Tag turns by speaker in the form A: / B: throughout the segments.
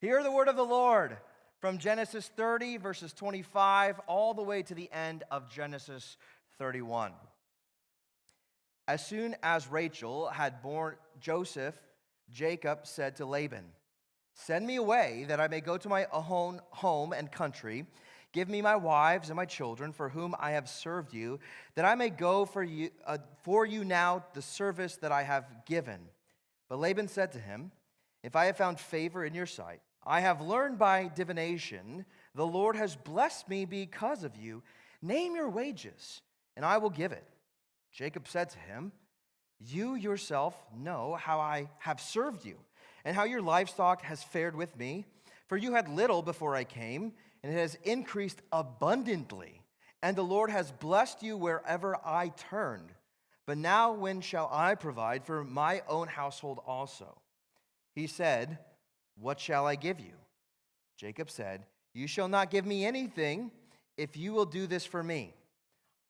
A: Hear the word of the Lord from Genesis 30, verses 25, all the way to the end of Genesis 31. As soon as Rachel had borne Joseph, Jacob said to Laban, "Send me away that I may go to my own home and country. Give me my wives and my children for whom I have served you, that I may go for you now the service that I have given." But Laban said to him, "If I have found favor in your sight, I have learned by divination, the Lord has blessed me because of you. Name your wages, and I will give it." Jacob said to him, "You yourself know how I have served you, and how your livestock has fared with me. For you had little before I came, and it has increased abundantly, and the Lord has blessed you wherever I turned. But now when shall I provide for my own household also?" He said, "What shall I give you?" Jacob said, "You shall not give me anything if you will do this for me.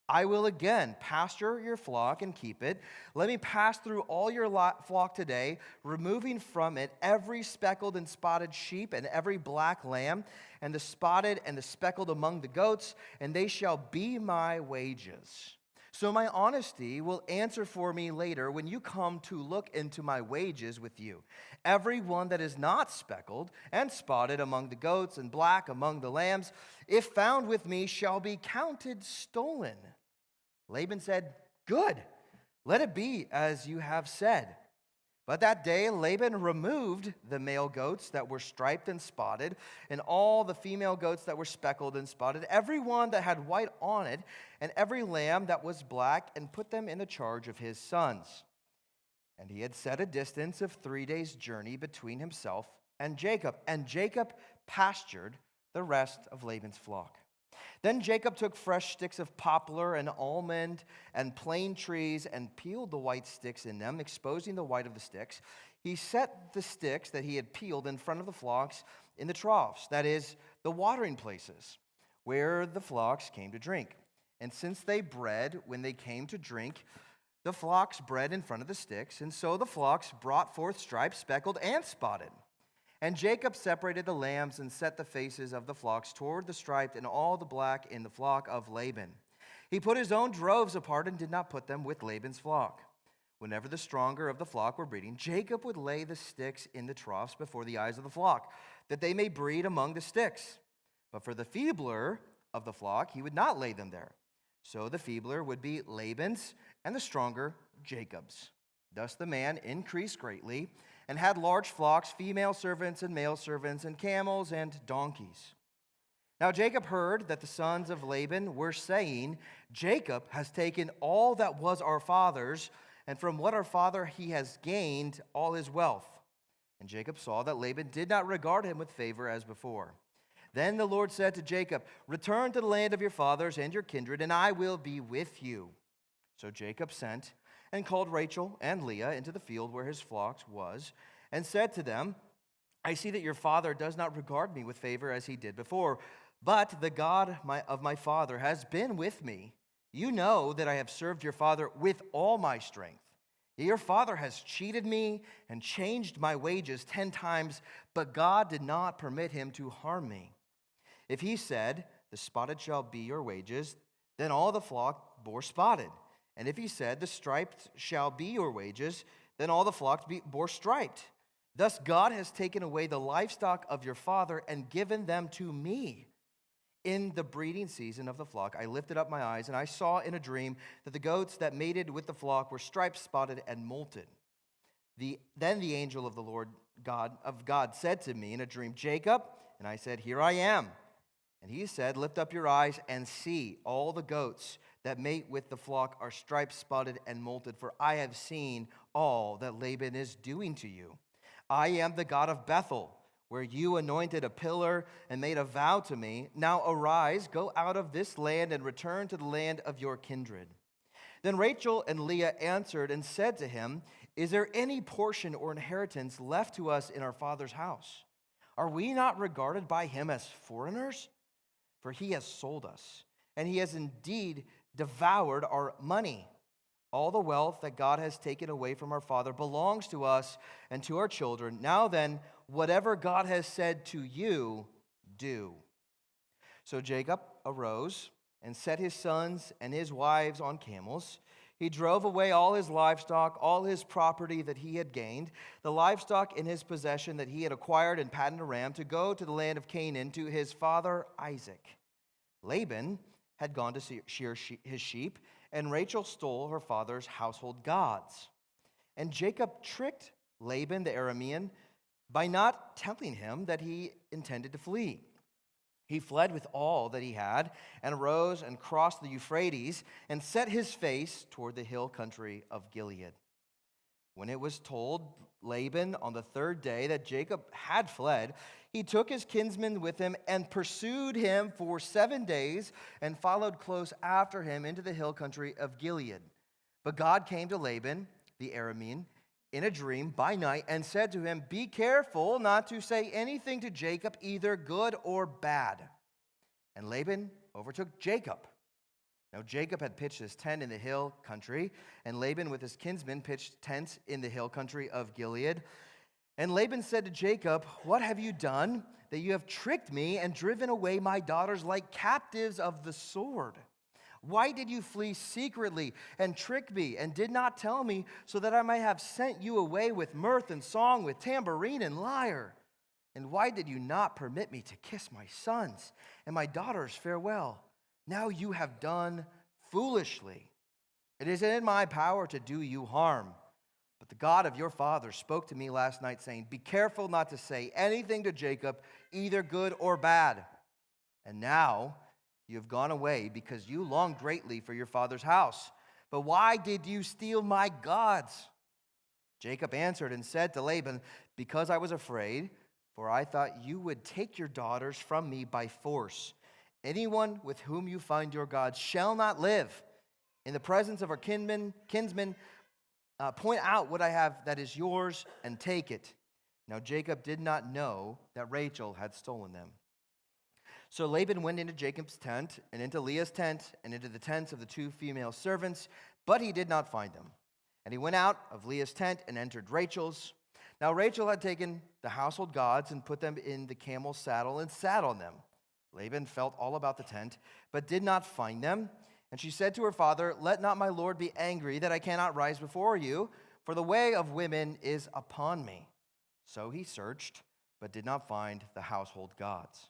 A: I will again pasture your flock and keep it. Let me pass through all your flock today, removing from it every speckled and spotted sheep and every black lamb, and the spotted and the speckled among the goats, and they shall be my wages. So my honesty will answer for me later when you come to look into my wages with you. Every one that is not speckled and spotted among the goats and black among the lambs, if found with me, shall be counted stolen." Laban said, "Good, let it be as you have said." But that day Laban removed the male goats that were striped and spotted, and all the female goats that were speckled and spotted, every one that had white on it, and every lamb that was black, and put them in the charge of his sons. And he had set a distance of 3 days' journey between himself and Jacob pastured the rest of Laban's flock. Then Jacob took fresh sticks of poplar and almond and plane trees and peeled the white sticks in them, exposing the white of the sticks. He set the sticks that he had peeled in front of the flocks in the troughs, that is, the watering places, where the flocks came to drink. And since they bred when they came to drink, the flocks bred in front of the sticks, and so the flocks brought forth striped, speckled, and spotted. And Jacob separated the lambs and set the faces of the flocks toward the striped and all the black in the flock of Laban. He put his own droves apart and did not put them with Laban's flock. Whenever the stronger of the flock were breeding, Jacob would lay the sticks in the troughs before the eyes of the flock, that they may breed among the sticks. But for the feebler of the flock, he would not lay them there. So the feebler would be Laban's, and the stronger Jacob's. Thus the man increased greatly, and had large flocks, female servants and male servants, and camels and donkeys. Now Jacob heard that the sons of Laban were saying, "Jacob has taken all that was our father's, and from what our father he has gained all his wealth." And Jacob saw that Laban did not regard him with favor as before. Then the Lord said to Jacob, "Return to the land of your fathers and your kindred, and I will be with you." So Jacob sent and called Rachel and Leah into the field where his flocks was, and said to them, "I see that your father does not regard me with favor as he did before, but the God of my father has been with me. You know that I have served your father with all my strength. Your father has cheated me and changed my wages 10 times, but God did not permit him to harm me. If he said, 'The spotted shall be your wages,' then all the flock bore spotted. And if he said, 'The striped shall be your wages,' then all the flock bore striped. Thus God has taken away the livestock of your father and given them to me. In the breeding season of the flock, I lifted up my eyes, and I saw in a dream that the goats that mated with the flock were striped, spotted, and molted. Then the angel of the Lord God said to me in a dream, 'Jacob,' and I said, 'Here I am.' And he said, 'Lift up your eyes and see, all the goats that mate with the flock are striped, spotted, and molted, for I have seen all that Laban is doing to you. I am the God of Bethel, where you anointed a pillar and made a vow to me. Now arise, go out of this land and return to the land of your kindred.' Then Rachel and Leah answered and said to him, 'Is there any portion or inheritance left to us in our father's house? Are we not regarded by him as foreigners? For he has sold us, and he has indeed devoured our money. All the wealth that God has taken away from our father belongs to us and to our children. Now then, "Whatever God has said to you, do." So Jacob arose and set his sons and his wives on camels. He drove away all his livestock, all his property that he had gained, the livestock in his possession that he had acquired in Paddan Aram, to go to the land of Canaan to his father Isaac. Laban had gone to shear his sheep, and Rachel stole her father's household gods. And Jacob tricked Laban the Aramean by not telling him that he intended to flee. He fled with all that he had and arose and crossed the Euphrates and set his face toward the hill country of Gilead. When it was told Laban on the third day that Jacob had fled, he took his kinsmen with him and pursued him for 7 days and followed close after him into the hill country of Gilead. But God came to Laban the Aramean in a dream by night and said to him, "Be careful not to say anything to Jacob, either good or bad." And Laban overtook Jacob. Now Jacob had pitched his tent in the hill country, and Laban with his kinsmen pitched tents in the hill country of Gilead. And Laban said to Jacob, "What have you done that you have tricked me and driven away my daughters like captives of the sword? Why did you flee secretly and trick me and did not tell me, so that I might have sent you away with mirth and song, with tambourine and lyre? And why did you not permit me to kiss my sons and my daughters farewell? Now you have done foolishly. It is in my power to do you harm. But the God of your father spoke to me last night, saying, 'Be careful not to say anything to Jacob, either good or bad.' And now you have gone away because you longed greatly for your father's house. But why did you steal my gods?" Jacob answered and said to Laban, "Because I was afraid, for I thought you would take your daughters from me by force. Anyone with whom you find your gods shall not live. In the presence of our kinsmen, point out what I have that is yours and take it." Now Jacob did not know that Rachel had stolen them. So Laban went into Jacob's tent and into Leah's tent and into the tents of the 2 female servants, but he did not find them. And he went out of Leah's tent and entered Rachel's. Now Rachel had taken the household gods and put them in the camel's saddle and sat on them. Laban felt all about the tent, but did not find them. And she said to her father, "Let not my lord be angry that I cannot rise before you, for the way of women is upon me." So he searched, but did not find the household gods.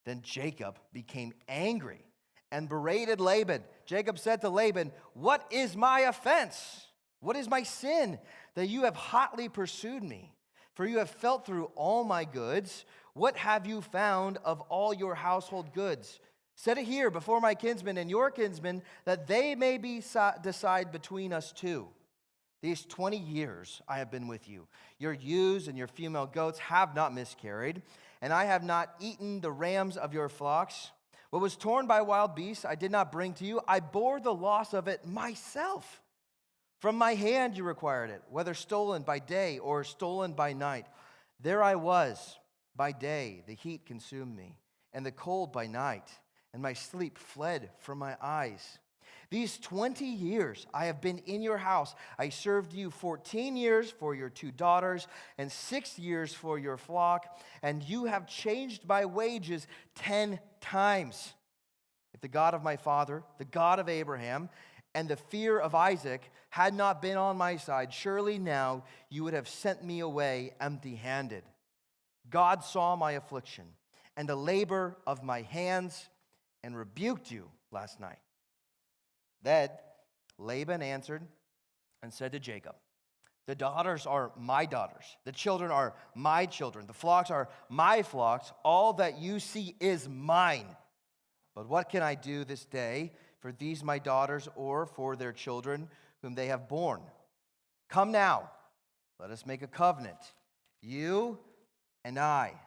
A: Then Jacob became angry and berated Laban. Jacob said to Laban, "What is my offense? What is my sin that you have hotly pursued me? For you have felt through all my goods. What have you found of all your household goods? Set it here before my kinsmen and your kinsmen, that they may decide between us two. These 20 years I have been with you. Your ewes and your female goats have not miscarried, and I have not eaten the rams of your flocks. What was torn by wild beasts I did not bring to you. I bore the loss of it myself. From my hand you required it, whether stolen by day or stolen by night. There I was by day, the heat consumed me, and the cold by night, and my sleep fled from my eyes. These 20 years I have been in your house. I served you 14 years for your 2 daughters and 6 years for your flock, and you have changed my wages 10 times. If the God of my father, the God of Abraham, and the fear of Isaac had not been on my side, surely now you would have sent me away empty-handed. God saw my affliction and the labor of my hands and rebuked you last night." Then Laban answered and said to Jacob, "The daughters are my daughters, the children are my children, the flocks are my flocks, all that you see is mine. But what can I do this day for these my daughters or for their children whom they have borne? Come now, let us make a covenant, you and I.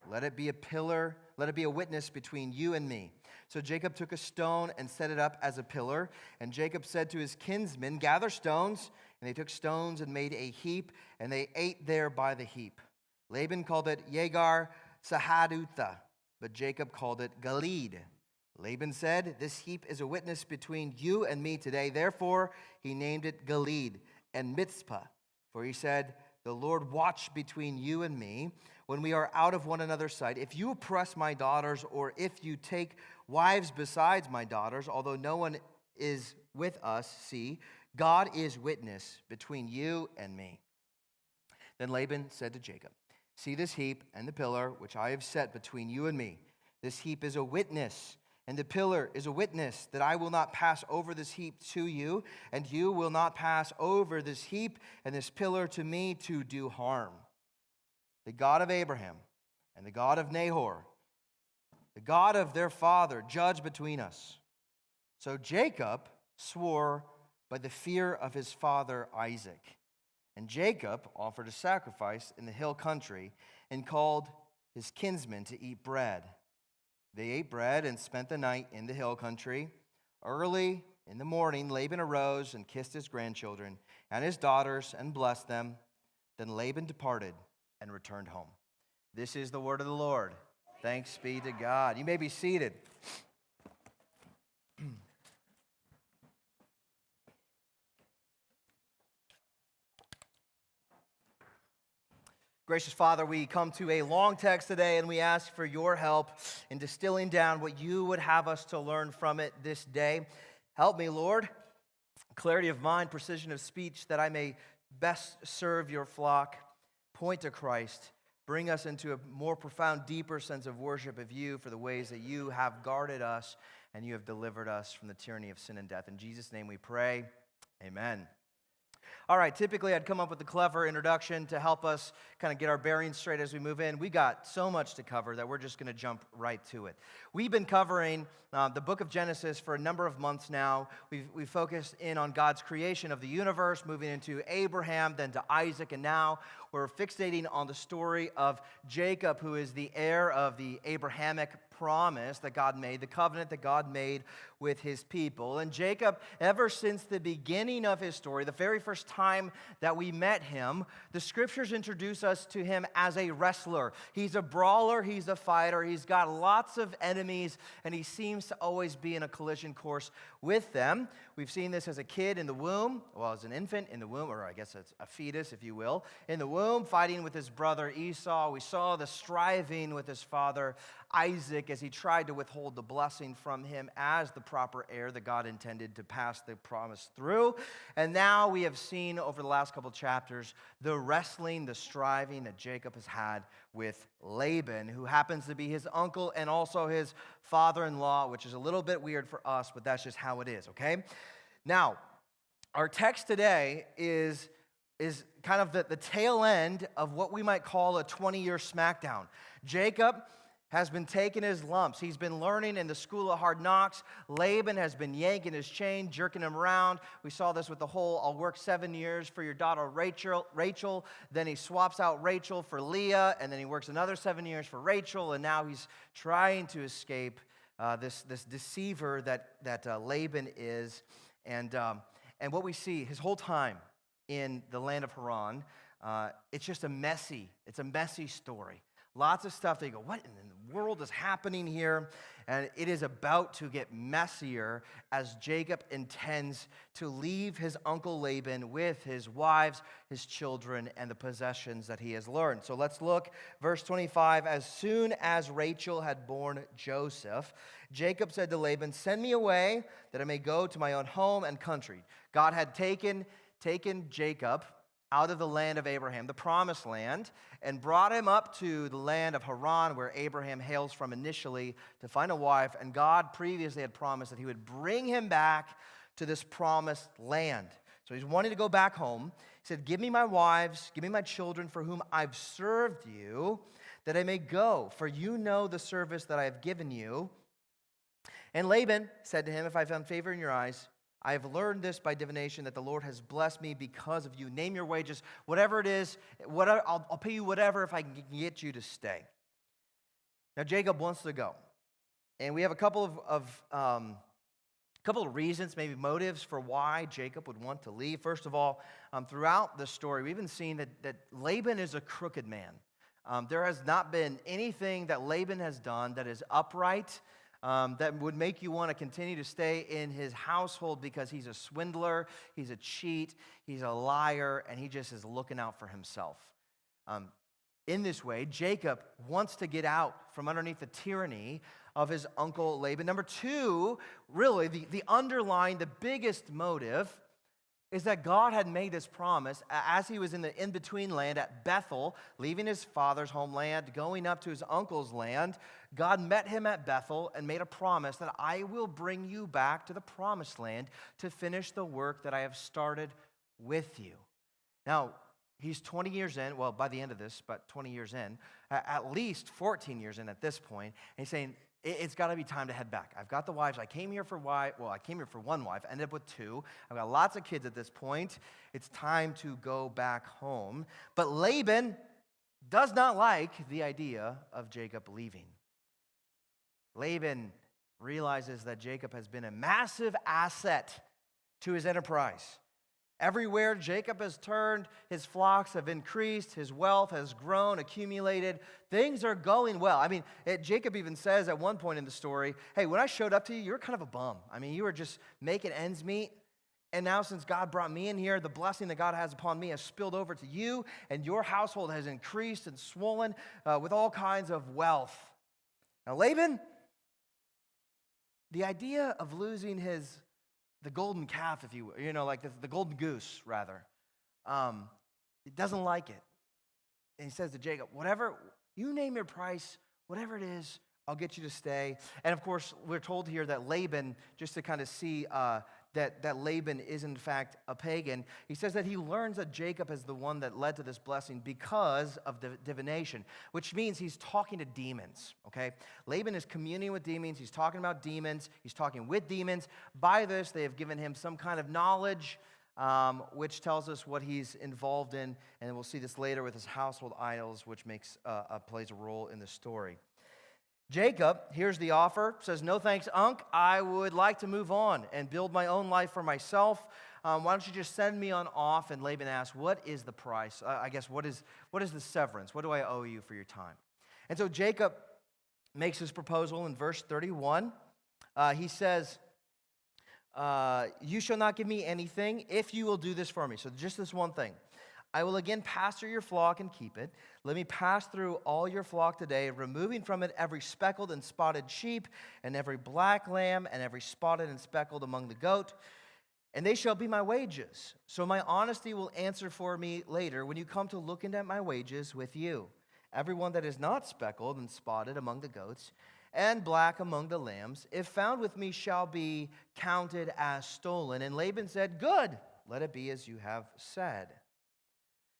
A: Let it be a pillar, let it be a witness between you and me." So Jacob took a stone and set it up as a pillar. And Jacob said to his kinsmen, "Gather stones." And they took stones and made a heap, and they ate there by the heap. Laban called it Yegar Sahadutha, but Jacob called it Gilead. Laban said, "This heap is a witness between you and me today." Therefore he named it Gilead and Mizpah, for he said, "The the Lord watch between you and me when we are out of one another's sight. If you oppress my daughters, or if you take wives besides my daughters, although no one is with us, see, God is witness between you and me." Then Laban said to Jacob, "See this heap and the pillar which I have set between you and me. This heap is a witness, and the pillar is a witness that I will not pass over this heap to you, and you will not pass over this heap and this pillar to me to do harm. The God of Abraham and the God of Nahor, the God of their father, judge between us." So Jacob swore by the fear of his father Isaac. And Jacob offered a sacrifice in the hill country and called his kinsmen to eat bread. They ate bread and spent the night in the hill country. Early in the morning, Laban arose and kissed his grandchildren and his daughters and blessed them. Then Laban departed and returned home. This is the word of the Lord. Thanks be to God. You may be seated. Gracious Father, we come to a long text today, and we ask for your help in distilling down what you would have us to learn from it this day. Help me, Lord, clarity of mind, precision of speech, that I may best serve your flock. Point to Christ. Bring us into a more profound, deeper sense of worship of you for the ways that you have guarded us and you have delivered us from the tyranny of sin and death. In Jesus' name we pray. Amen. All right, typically I'd come up with a clever introduction to help us kind of get our bearings straight as we move in. We got so much to cover that we're just going to jump right to it. We've been covering the book of Genesis for a number of months now. We've focused in on God's creation of the universe, moving into Abraham, then to Isaac, and now we're fixating on the story of Jacob, who is the heir of the Abrahamic promise that God made, the covenant that God made with his people. And Jacob, ever since the beginning of his story, the very first time that we met him, the scriptures introduce us to him as a wrestler. He's a brawler, he's a fighter, he's got lots of enemies, and he seems to always be in a collision course with them. We've seen this as a kid in the womb, well, as an infant in the womb, or I guess it's a fetus, if you will, in the womb, fighting with his brother Esau. We saw the striving with his father Isaac as he tried to withhold the blessing from him as the proper heir that God intended to pass the promise through. And now we have seen over the last couple chapters the wrestling, the striving that Jacob has had with Laban, who happens to be his uncle and also his father-in-law, which is a little bit weird for us, but that's just how it is, okay? Now, our text today is kind of the tail end of what we might call a 20-year smackdown. Jacob has been taking his lumps. He's been learning in the school of hard knocks. Laban has been yanking his chain, jerking him around. We saw this with the whole, "I'll work 7 years for your daughter Rachel." Then he swaps out Rachel for Leah, and then he works another 7 years for Rachel, and now he's trying to escape this deceiver that Laban is. And what we see his whole time in the land of Haran, it's just a messy story. Lots of stuff that you go, what in the world is happening here? And it is about to get messier as Jacob intends to leave his uncle Laban with his wives, his children, and the possessions that he has learned. So let's look, verse 25. As soon as Rachel had borne Joseph, Jacob said to Laban, "Send me away that I may go to my own home and country." God had taken Jacob out of the land of Abraham, the promised land, and brought him up to the land of Haran, where Abraham hails from initially, to find a wife. And God previously had promised that he would bring him back to this promised land. So he's wanting to go back home. He said, "Give me my wives, give me my children for whom I've served you, that I may go, for you know the service that I have given you." And Laban said to him, "If I found favor in your eyes, I have learned this by divination, that the Lord has blessed me because of you. Name your wages, whatever it is. I'll pay you whatever if I can get you to stay." Now Jacob wants to go, and we have a couple of reasons, maybe motives for why Jacob would want to leave. First of all, throughout the story, we've been seeing that Laban is a crooked man. There has not been anything that Laban has done that is upright. that would make you want to continue to stay in his household because he's a swindler, he's a cheat, he's a liar, and he just is looking out for himself. In this way, Jacob wants to get out from underneath the tyranny of his uncle Laban. Number two, really, the biggest motive is that God had made this promise as he was in the in-between land at Bethel, leaving his father's homeland, going up to his uncle's land. God met him at Bethel and made a promise that I will bring you back to the promised land to finish the work that I have started with you. Now, he's 20 years in, well, by the end of this, but 20 years in, at least 14 years in at this point, and he's saying, it's got to be time to head back. I've got the wives. I came here for one wife, ended up with two. I've got lots of kids at this point. It's time to go back home. But Laban does not like the idea of Jacob leaving. Laban realizes that Jacob has been a massive asset to his enterprise. Everywhere Jacob has turned, his flocks have increased, his wealth has grown, accumulated. Things are going well. I mean, Jacob even says at one point in the story, hey, when I showed up to you, you were kind of a bum. I mean, you were just making ends meet. And now since God brought me in here, the blessing that God has upon me has spilled over to you, and your household has increased and swollen with all kinds of wealth. Now, Laban, the idea of losing the golden calf, if you will, like the golden goose, rather. He doesn't like it. And he says to Jacob, whatever, you name your price, whatever it is, I'll get you to stay. And of course, we're told here that Laban, just to kind of see that Laban is in fact a pagan, he says that he learns that Jacob is the one that led to this blessing because of divination, which means he's talking to demons, okay? Laban is communing with demons. He's talking about demons. He's talking with demons. By this, they have given him some kind of knowledge, which tells us what he's involved in, and we'll see this later with his household idols, which plays a role in the story. Jacob hears the offer, says, no thanks, Unc. I would like to move on and build my own life for myself. Why don't you just send me on off? And Laban asks, what is the price? What is the severance? What do I owe you for your time? And so Jacob makes his proposal in verse 31. He says, you shall not give me anything if you will do this for me. So just this one thing. I will again pasture your flock and keep it. Let me pass through all your flock today, removing from it every speckled and spotted sheep, and every black lamb, and every spotted and speckled among the goat. And they shall be my wages. So my honesty will answer for me later when you come to look into my wages with you. Everyone that is not speckled and spotted among the goats, and black among the lambs, if found with me, shall be counted as stolen. And Laban said, good, let it be as you have said.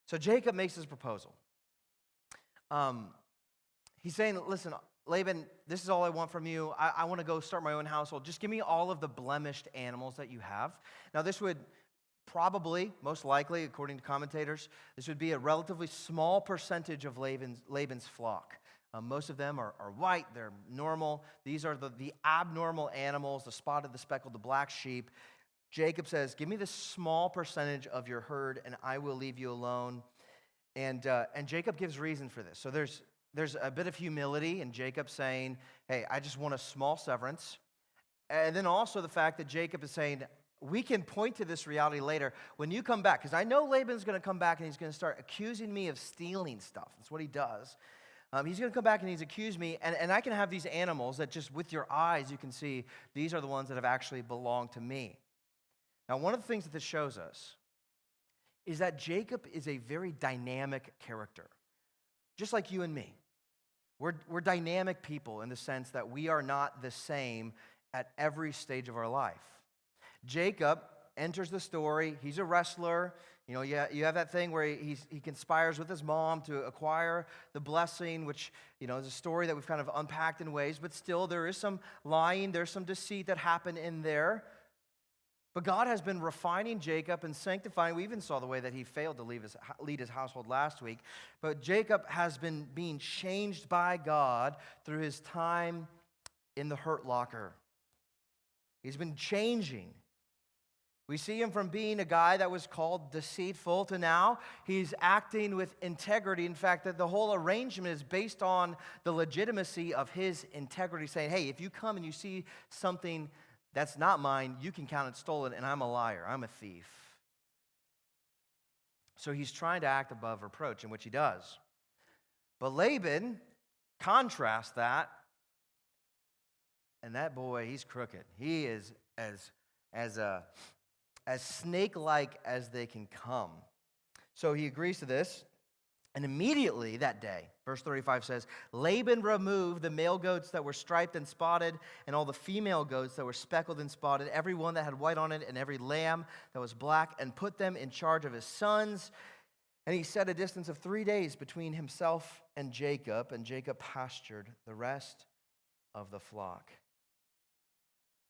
A: So Jacob makes his proposal. He's saying, listen, Laban, this is all I want from you. I want to go start my own household. Just give me all of the blemished animals that you have. Now, this would probably, most likely, according to commentators, this would be a relatively small percentage of Laban's flock. Most of them are white. They're normal. These are the abnormal animals, the spotted, the speckled, the black sheep. Jacob says, give me this small percentage of your herd, and I will leave you alone. And Jacob gives reason for this. So there's a bit of humility in Jacob saying, hey, I just want a small severance. And then also the fact that Jacob is saying, we can point to this reality later when you come back, because I know Laban's going to come back and he's going to start accusing me of stealing stuff. That's what he does. He's going to come back and he's accused me, and I can have these animals that just with your eyes you can see these are the ones that have actually belonged to me. Now, one of the things that this shows us is that Jacob is a very dynamic character, just like you and me. We're dynamic people in the sense that we are not the same at every stage of our life. Jacob enters the story. He's a wrestler. You know, you have that thing where he conspires with his mom to acquire the blessing, which, you know, is a story that we've kind of unpacked in ways, but still there is some lying, there's some deceit that happened in there. But God has been refining Jacob and sanctifying. We even saw the way that he failed to lead his household last week. But Jacob has been being changed by God through his time in the hurt locker. He's been changing. We see him from being a guy that was called deceitful to now he's acting with integrity. In fact, that the whole arrangement is based on the legitimacy of his integrity, saying, hey, if you come and you see something that's not mine, you can count it stolen, and I'm a liar, I'm a thief. So he's trying to act above reproach, in which he does. But Laban contrasts that, and that boy, he's crooked. He is as snake-like as they can come. So he agrees to this, and immediately that day, verse 35 says, Laban removed the male goats that were striped and spotted, and all the female goats that were speckled and spotted, every one that had white on it, and every lamb that was black, and put them in charge of his sons. And he set a distance of 3 days between himself and Jacob pastured the rest of the flock.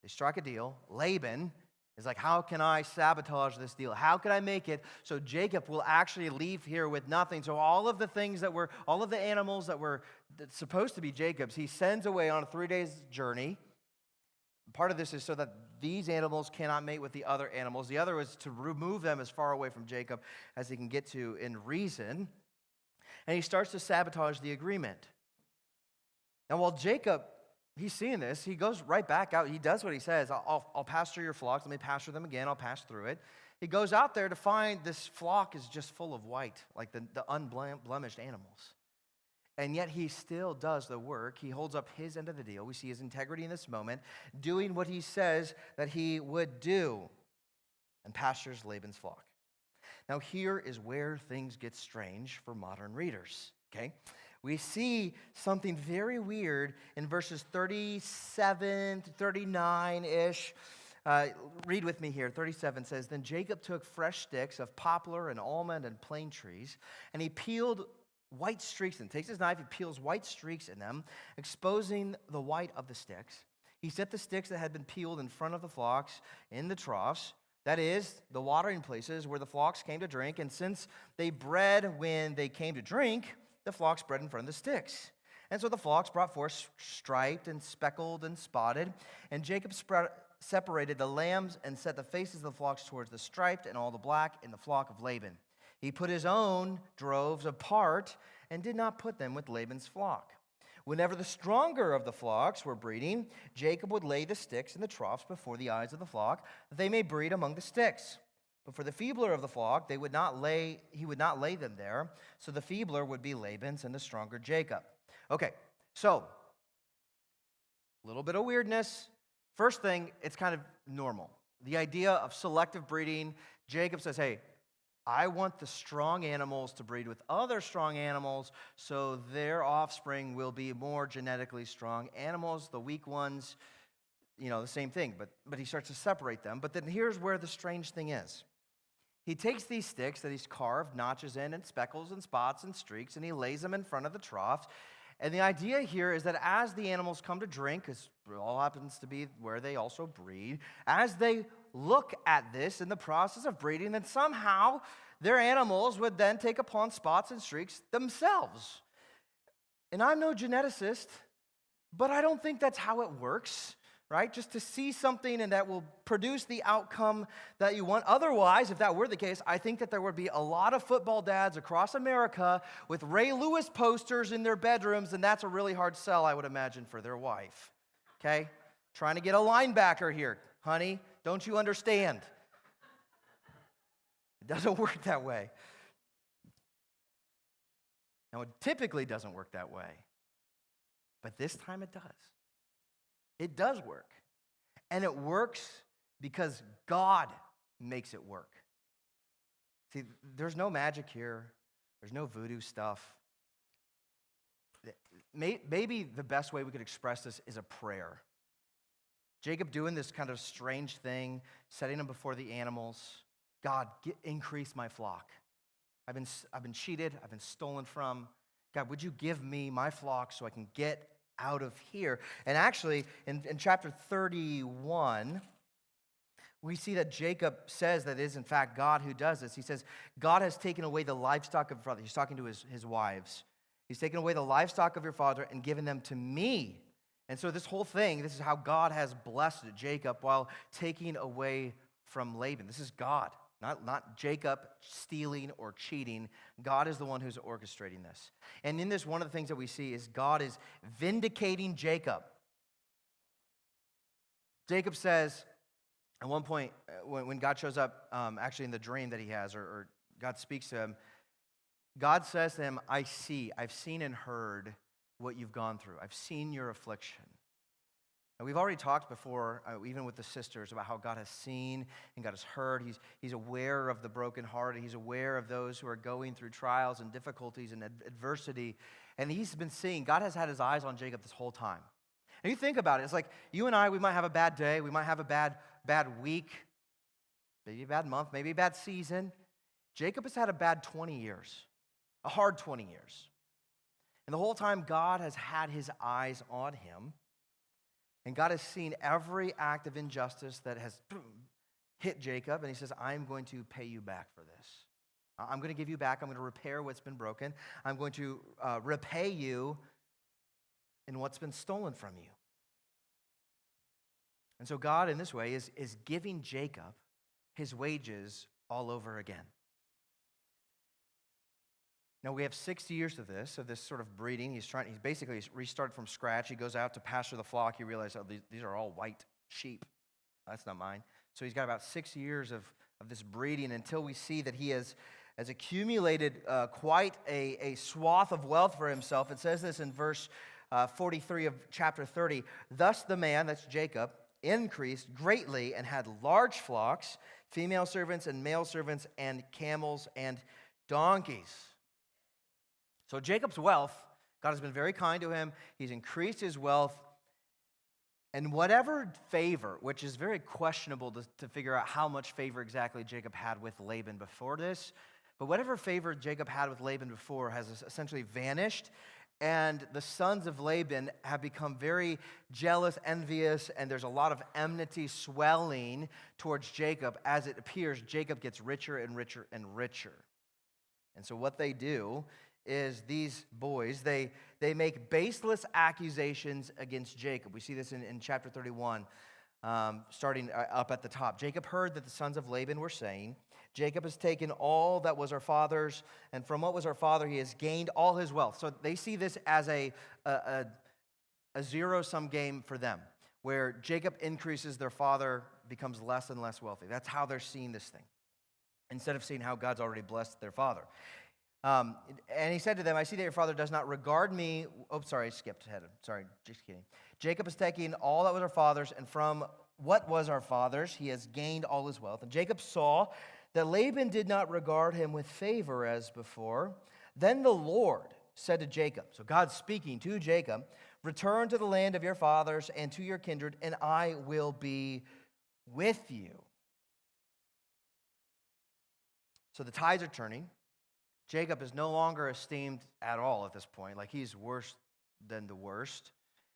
A: They struck a deal. Laban is like, how can I sabotage this deal? How can I make it so Jacob will actually leave here with nothing? So all of the animals that were supposed to be Jacob's, he sends away on a 3 days journey. Part of this is so that these animals cannot mate with the other animals. The other is to remove them as far away from Jacob as he can get to in reason. And he starts to sabotage the agreement. Now, while Jacob, he's seeing this, he goes right back out. He does what he says. I'll pasture your flocks. Let me pasture them again. I'll pass through it. He goes out there to find this flock is just full of white, like the unblemished animals. And yet he still does the work. He holds up his end of the deal. We see his integrity in this moment, doing what he says that he would do, and pastures Laban's flock. Now here is where things get strange for modern readers, okay? We see something very weird in verses 37 to 39-ish. Read with me here. 37 says, Then Jacob took fresh sticks of poplar and almond and plane trees, and he peeled white streaks, and takes his knife, he peels white streaks in them, exposing the white of the sticks. He set the sticks that had been peeled in front of the flocks in the troughs, that is, the watering places where the flocks came to drink, and since they bred when they came to drink, the flocks bred in front of the sticks. And so the flocks brought forth striped and speckled and spotted, and Jacob separated the lambs and set the faces of the flocks towards the striped and all the black in the flock of Laban. He put his own droves apart and did not put them with Laban's flock. Whenever the stronger of the flocks were breeding, Jacob would lay the sticks in the troughs before the eyes of the flock, that they may breed among the sticks. But for the feebler of the flock, he would not lay them there, so the feebler would be Laban's and the stronger Jacob. Okay, so a little bit of weirdness. First thing, it's kind of normal. The idea of selective breeding, Jacob says, hey, I want the strong animals to breed with other strong animals so their offspring will be more genetically strong animals. The weak ones, the same thing. But he starts to separate them. But then here's where the strange thing is. He takes these sticks that he's carved notches in and speckles and spots and streaks, and he lays them in front of the troughs. And the idea here is that as the animals come to drink, because it all happens to be where they also breed, as they look at this in the process of breeding, then somehow their animals would then take upon spots and streaks themselves. And I'm no geneticist, but I don't think that's how it works, right? Just to see something and that will produce the outcome that you want. Otherwise, if that were the case, I think that there would be a lot of football dads across America with Ray Lewis posters in their bedrooms, and that's a really hard sell, I would imagine, for their wife, okay? Trying to get a linebacker here, honey. Don't you understand? It doesn't work that way. Now, it typically doesn't work that way, but this time it does. It does work, and it works because God makes it work. See, there's no magic here. There's no voodoo stuff. Maybe the best way we could express this is a prayer. Jacob doing this kind of strange thing, setting them before the animals. God, increase my flock. I've been cheated. I've been stolen from. God, would you give me my flock so I can get out of here? And actually, in chapter 31, we see that Jacob says that it is in fact God who does this. He says, God has taken away the livestock of your father. He's talking to his wives. He's taken away the livestock of your father and given them to me. And so this whole thing, this is how God has blessed Jacob while taking away from Laban. This is God, not Jacob stealing or cheating. God is the one who's orchestrating this. And in this, one of the things that we see is God is vindicating Jacob. Jacob says, at one point, when God shows up, actually in the dream that he has, or God speaks to him, God says to him, I've seen and heard what you've gone through. I've seen your affliction. And we've already talked before, even with the sisters, about how God has seen and God has heard. He's aware of the brokenhearted. He's aware of those who are going through trials and difficulties and adversity. And he's been seeing, God has had his eyes on Jacob this whole time. And you think about it, it's like you and I, we might have a bad day, we might have a bad week, maybe a bad month, maybe a bad season. Jacob has had a bad 20 years, a hard 20 years. And the whole time, God has had his eyes on him. And God has seen every act of injustice that has hit Jacob. And he says, I'm going to pay you back for this. I'm going to give you back. I'm going to repair what's been broken. I'm going to repay you in what's been stolen from you. And so God, in this way, is giving Jacob his wages all over again. Now, we have 60 years of this sort of breeding. He's basically restarted from scratch. He goes out to pasture the flock. He realizes, these are all white sheep. That's not mine. So he's got about 6 years of this breeding until we see that he has accumulated quite a swath of wealth for himself. It says this in verse 43 of chapter 30. Thus the man, that's Jacob, increased greatly and had large flocks, female servants and male servants, and camels and donkeys. So Jacob's wealth, God has been very kind to him. He's increased his wealth. And whatever favor, which is very questionable to figure out how much favor exactly Jacob had with Laban before this, but whatever favor Jacob had with Laban before has essentially vanished. And the sons of Laban have become very jealous, envious, and there's a lot of enmity swelling towards Jacob. As it appears, Jacob gets richer and richer and richer. And so what they do is these boys, they make baseless accusations against Jacob. We see this in chapter 31, starting up at the top. Jacob heard that the sons of Laban were saying, Jacob has taken all that was our father's, and from what was our father he has gained all his wealth. So they see this as a zero-sum game for them, where Jacob increases, their father becomes less and less wealthy. That's how they're seeing this thing, instead of seeing how God's already blessed their father. And he said to them, I see that your father does not regard me. Oh, sorry, I skipped ahead. Sorry, just kidding. Jacob is taking all that was our father's, and from what was our father's, he has gained all his wealth. And Jacob saw that Laban did not regard him with favor as before. Then the Lord said to Jacob, so God's speaking to Jacob, return to the land of your fathers and to your kindred, and I will be with you. So the tides are turning. Jacob is no longer esteemed at all at this point. Like, he's worse than the worst.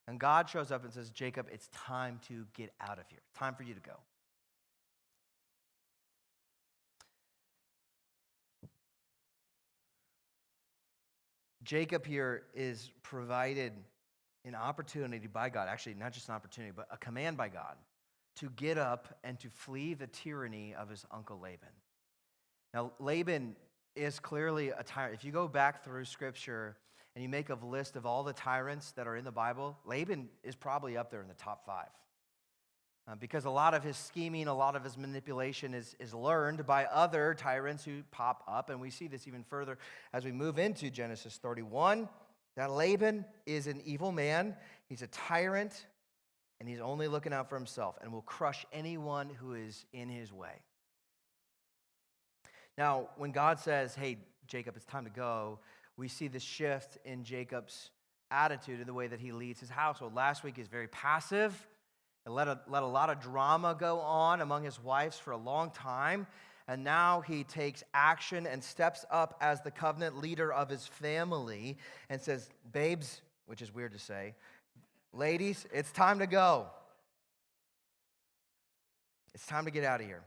A: And God shows up and says, Jacob, it's time to get out of here. Time for you to go. Jacob here is provided an opportunity by God, actually not just an opportunity, but a command by God to get up and to flee the tyranny of his uncle Laban. Now, Laban is clearly a tyrant. If you go back through Scripture and you make a list of all the tyrants that are in the Bible, Laban is probably up there in the top 5. Because a lot of his scheming, a lot of his manipulation is learned by other tyrants who pop up. And we see this even further as we move into Genesis 31, that Laban is an evil man. He's a tyrant, and he's only looking out for himself and will crush anyone who is in his way. Now, when God says, hey, Jacob, it's time to go, we see this shift in Jacob's attitude in the way that he leads his household. Last week, he's very passive. He let a lot of drama go on among his wives for a long time. And now he takes action and steps up as the covenant leader of his family and says, babes, which is weird to say, ladies, it's time to go. It's time to get out of here.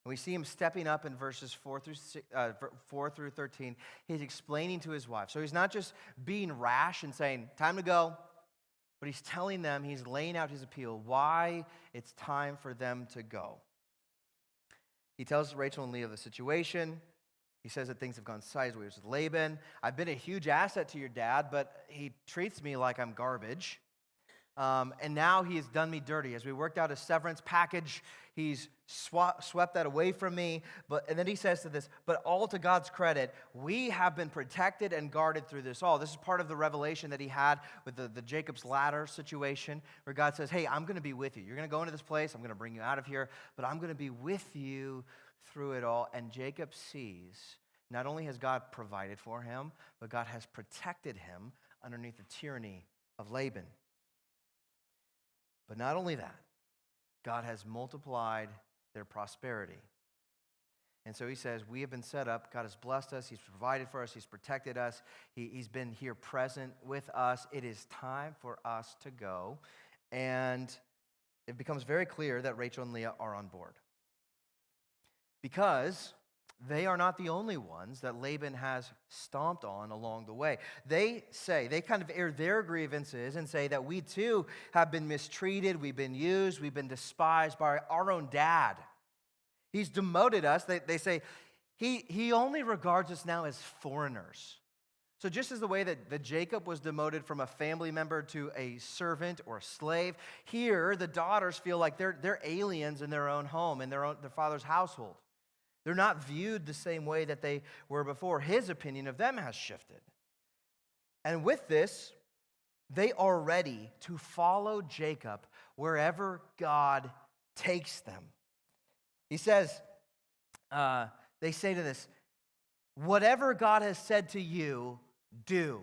A: And we see him stepping up in verses 4 through 13. He's explaining to his wife. So he's not just being rash and saying, time to go, but he's telling them, he's laying out his appeal, why it's time for them to go. He tells Rachel and Leah the situation. He says that things have gone sideways with Laban. I've been a huge asset to your dad, but he treats me like I'm garbage. And now he has done me dirty. As we worked out a severance package, he's swept that away from me. And then he says to this, but all to God's credit, we have been protected and guarded through this all. This is part of the revelation that he had with the Jacob's ladder situation, where God says, hey, I'm going to be with you. You're going to go into this place. I'm going to bring you out of here, but I'm going to be with you through it all. And Jacob sees not only has God provided for him, but God has protected him underneath the tyranny of Laban. But not only that, God has multiplied their prosperity. And so he says, we have been set up. God has blessed us. He's provided for us. He's protected us. He's been here present with us. It is time for us to go. And it becomes very clear that Rachel and Leah are on board. Because they are not the only ones that Laban has stomped on along the way. They kind of air their grievances and say that we too have been mistreated, we've been used, we've been despised by our own dad. He's demoted us. They say he only regards us now as foreigners. So just as the way that Jacob was demoted from a family member to a servant or a slave, here the daughters feel like they're aliens in their own home, in their father's household. They're not viewed the same way that they were before. His opinion of them has shifted. And with this, they are ready to follow Jacob wherever God takes them. He says, they say to this, whatever God has said to you, do.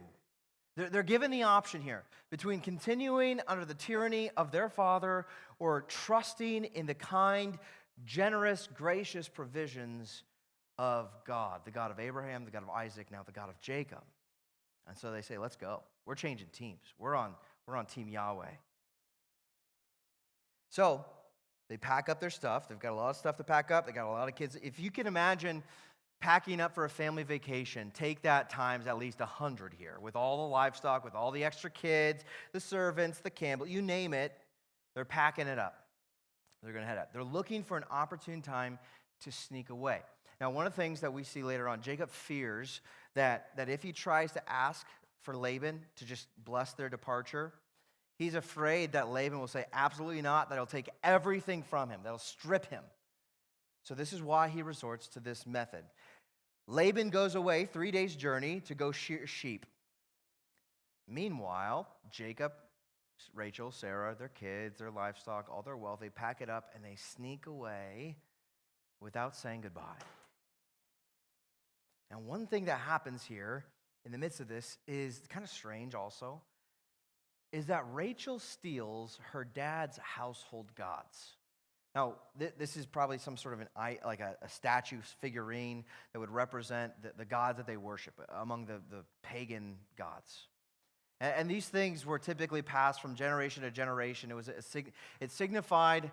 A: They're given the option here between continuing under the tyranny of their father or trusting in the kind, generous, gracious provisions of God, the God of Abraham, the God of Isaac, now the God of Jacob. And so they say, let's go. We're changing teams. We're on Team Yahweh. So they pack up their stuff. They've got a lot of stuff to pack up. They got a lot of kids. If you can imagine packing up for a family vacation, take that times at least 100 here, with all the livestock, with all the extra kids, the servants, the Campbell, you name it, they're packing it up. They're going to head out. They're looking for an opportune time to sneak away. Now, one of the things that we see later on, Jacob fears that if he tries to ask for Laban to just bless their departure, he's afraid that Laban will say, absolutely not, that he'll take everything from him, that'll strip him. So this is why he resorts to this method. Laban goes away 3 days' journey to go shear sheep. Meanwhile, Jacob, Rachel, Sarah, their kids, their livestock, all their wealth, they pack it up and they sneak away without saying goodbye. Now, one thing that happens here in the midst of this is kind of strange also, is that Rachel steals her dad's household gods. Now, this is probably some sort of a statue figurine that would represent the gods that they worship among the pagan gods. And these things were typically passed from generation to generation. It signified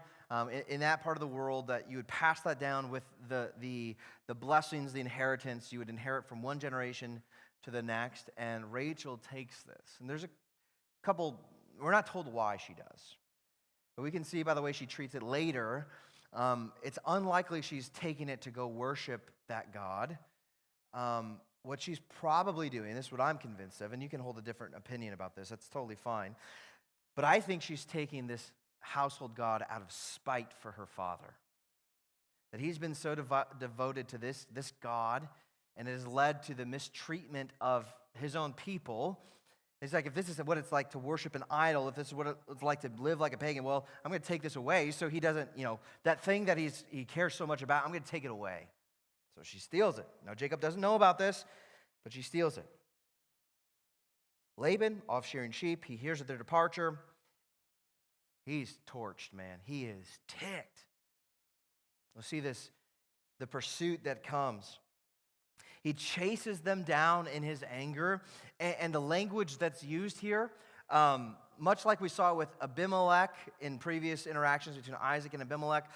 A: in that part of the world that you would pass that down with the blessings, the inheritance. You would inherit from one generation to the next. And Rachel takes this. And there's a couple, we're not told why she does. But we can see by the way she treats it later, it's unlikely she's taking it to go worship that god. What she's probably doing, this is what I'm convinced of, and you can hold a different opinion about this, that's totally fine. But I think she's taking this household god out of spite for her father. That he's been so devoted to this god, and it has led to the mistreatment of his own people. It's like, if this is what it's like to worship an idol, if this is what it's like to live like a pagan, well, I'm going to take this away so he doesn't, that thing that he cares so much about, I'm going to take it away. So she steals it. Now, Jacob doesn't know about this, but she steals it. Laban, off shearing sheep, he hears of their departure. He's torched, man. He is ticked. We'll see this, the pursuit that comes. He chases them down in his anger, and the language that's used here, much like we saw with Abimelech in previous interactions between Isaac and Abimelech,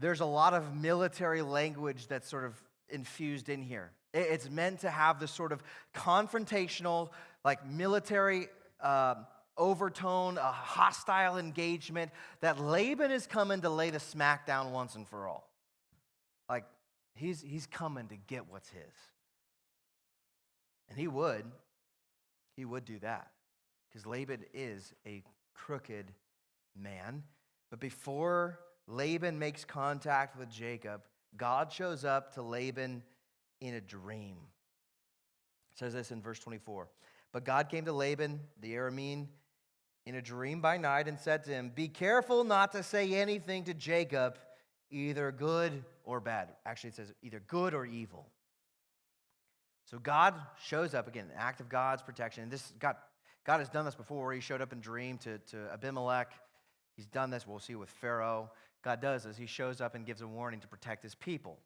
A: there's a lot of military language that's sort of infused in here. It's meant to have this sort of confrontational, like military overtone, a hostile engagement that Laban is coming to lay the smack down once and for all. Like, he's coming to get what's his. And he would do that. Because Laban is a crooked man. But before Laban makes contact with Jacob, God shows up to Laban in a dream. It says this in verse 24. But God came to Laban, the Aramean, in a dream by night and said to him, be careful not to say anything to Jacob, either good or bad. Actually, it says either good or evil. So God shows up, again, an act of God's protection. And this God has done this before. He showed up in a dream to Abimelech. He's done this. We'll see with Pharaoh. God does this. He shows up and gives a warning to protect his people.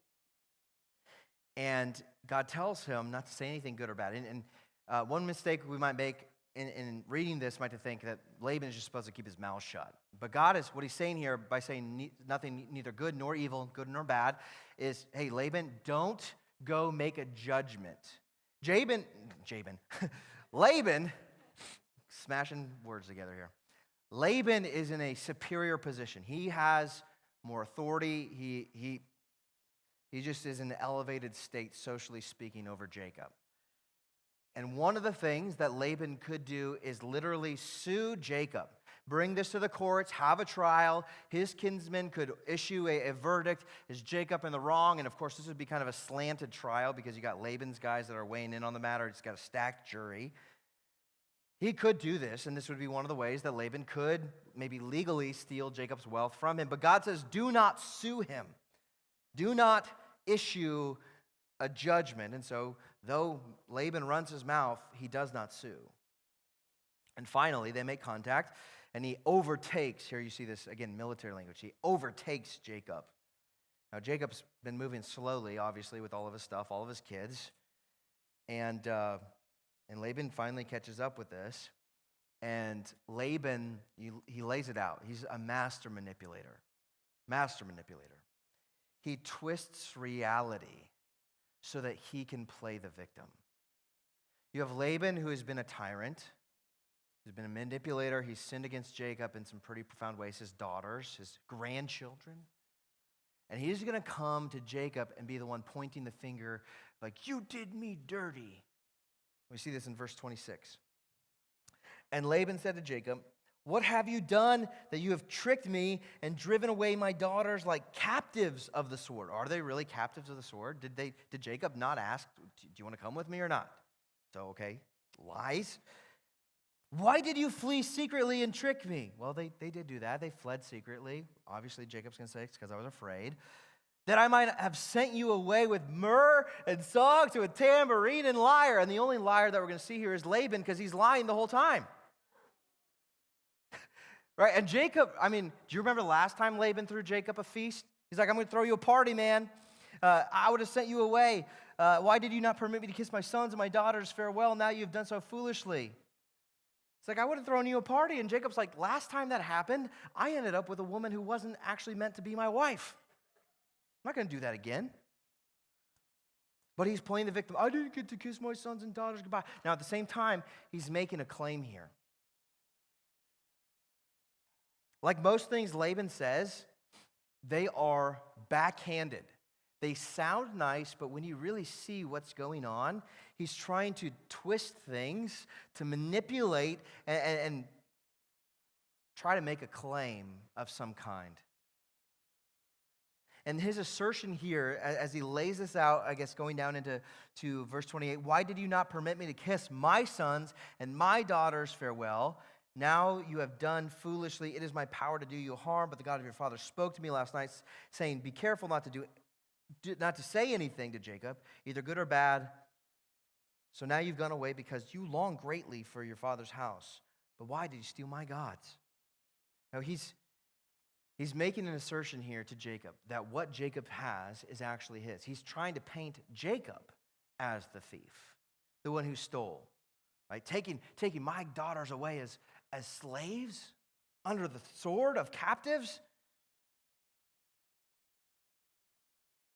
A: And God tells him not to say anything good or bad. And one mistake we might make in reading this might think that Laban is just supposed to keep his mouth shut. But God is, what he's saying here by saying nothing, neither good nor evil, good nor bad, is, hey, Laban, don't go make a judgment. Laban, smashing words together here. Laban is in a superior position. He has more authority. He just is in an elevated state, socially speaking, over Jacob. And one of the things that Laban could do is literally sue Jacob. Bring this to the courts, have a trial. His kinsmen could issue a verdict. Is Jacob in the wrong? And of course, this would be kind of a slanted trial because you got Laban's guys that are weighing in on the matter. It's got a stacked jury. He could do this, and this would be one of the ways that Laban could maybe legally steal Jacob's wealth from him. But God says, do not sue him. Do not issue a judgment. And so, though Laban runs his mouth, he does not sue. And finally, they make contact, and he overtakes, here you see this, again, military language, he overtakes Jacob. Now, Jacob's been moving slowly, obviously, with all of his stuff, all of his kids. And Laban finally catches up with this. And Laban, he lays it out. He's a master manipulator. Master manipulator. He twists reality so that he can play the victim. You have Laban, who has been a tyrant. He's been a manipulator. He's sinned against Jacob in some pretty profound ways. His daughters, his grandchildren. And he's going to come to Jacob and be the one pointing the finger like, you did me dirty. We see this in verse 26. And Laban said to Jacob, what have you done that you have tricked me and driven away my daughters like captives of the sword? Are they really captives of the sword? Did Jacob not ask, do you want to come with me or not? So, okay, lies. Why did you flee secretly and trick me? Well, they did do that. They fled secretly. Obviously, Jacob's going to say it's because I was afraid. That I might have sent you away with myrrh and song to a tambourine and lyre. And the only liar that we're going to see here is Laban because he's lying the whole time. Right? And Jacob, do you remember the last time Laban threw Jacob a feast? He's like, I'm going to throw you a party, man. I would have sent you away. Why did you not permit me to kiss my sons and my daughters farewell? Now you've done so foolishly. It's like, I would have thrown you a party. And Jacob's like, last time that happened, I ended up with a woman who wasn't actually meant to be my wife. I'm not going to do that again. But he's playing the victim. I didn't get to kiss my sons and daughters goodbye. Now, at the same time, he's making a claim here. Like most things Laban says, they are backhanded. They sound nice, but when you really see what's going on, he's trying to twist things, to manipulate, and try to make a claim of some kind. And his assertion here, as he lays this out, I guess going down into verse 28, why did you not permit me to kiss my sons and my daughters farewell? Now you have done foolishly. It is my power to do you harm, but the God of your father spoke to me last night, saying, be careful not to say anything to Jacob, either good or bad. So now you've gone away because you long greatly for your father's house. But why did you steal my gods? Now he's making an assertion here to Jacob that what Jacob has is actually his. He's trying to paint Jacob as the thief, the one who stole, right? Taking my daughters away as slaves under the sword of captives.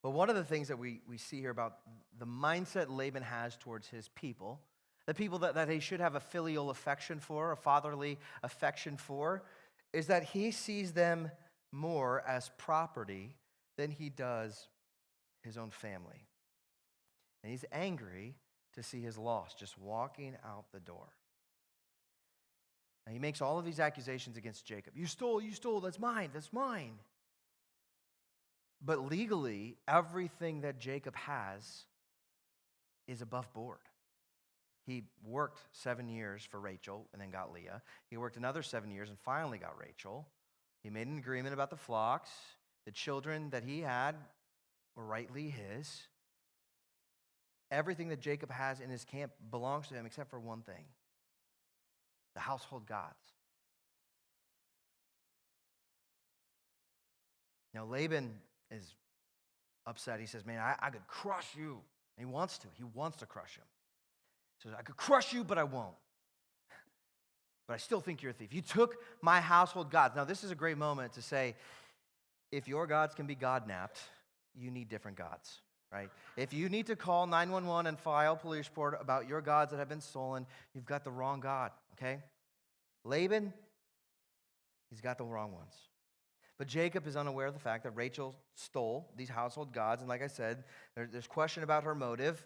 A: But one of the things that we see here about the mindset Laban has towards his people, the people that he should have a filial affection for, a fatherly affection for, is that he sees them more as property than he does his own family. And he's angry to see his loss just walking out the door. And he makes all of these accusations against Jacob. You stole, that's mine. But legally, everything that Jacob has is above board. He worked 7 years for Rachel and then got Leah. He worked another 7 years and finally got Rachel. He made an agreement about the flocks. The children that he had were rightly his. Everything that Jacob has in his camp belongs to him except for one thing: the household gods. Now Laban is upset. He says, man, I could crush you. And he wants to crush him. He says, I could crush you, but I won't. But I still think you're a thief. You took my household gods. Now this is a great moment to say, if your gods can be God-napped, you need different gods, right? If you need to call 911 and file police report about your gods that have been stolen, you've got the wrong God, okay? Laban, he's got the wrong ones. But Jacob is unaware of the fact that Rachel stole these household gods, and like I said, there's question about her motive.